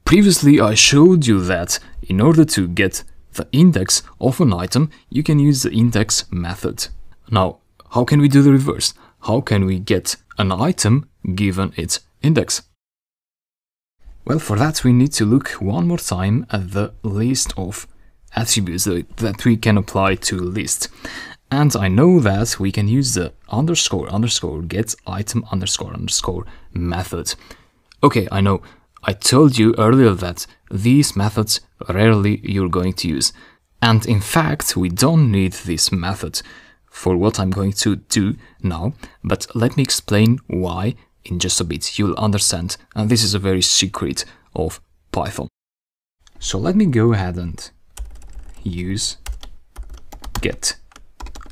Previously I showed you that in order to get the index of an item, you can use the index method. Now, how can we do the reverse? How can we get an item given its index? Well, for that we need to look one more time at the list of attributes that we can apply to list. And I know that we can use the underscore get item underscore method. Okay, I know. I told you earlier that these methods rarely you're going to use. And in fact, we don't need this method for what I'm going to do now. But let me explain why in just a bit. You'll understand. And this is a very secret of Python. So let me go ahead and use get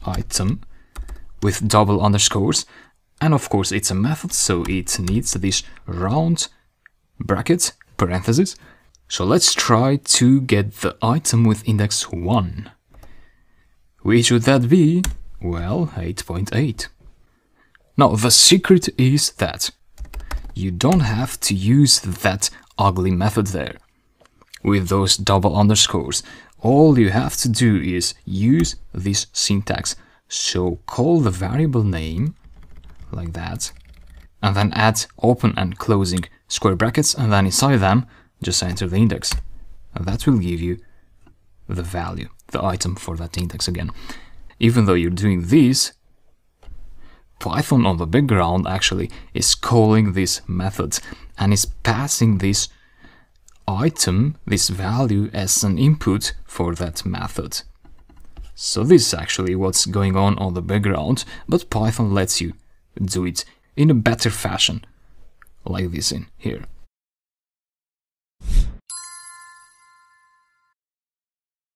item with double underscores. And of course, it's a method, so it needs this round bracket, parenthesis. So let's try to get the item with index 1. Which would that be? Well, 8.8. Now, the secret is that you don't have to use that ugly method there with those double underscores. All you have to do is use this syntax. So call the variable name like that, and then add open and closing square brackets, and then inside them just enter the index, and that will give you the value, the item for that index again. Even though you're doing this, Python on the background actually is calling this method and is passing this item, this value, as an input for that method. So this is actually what's going on the background, but Python lets you do it in a better fashion, like this in here.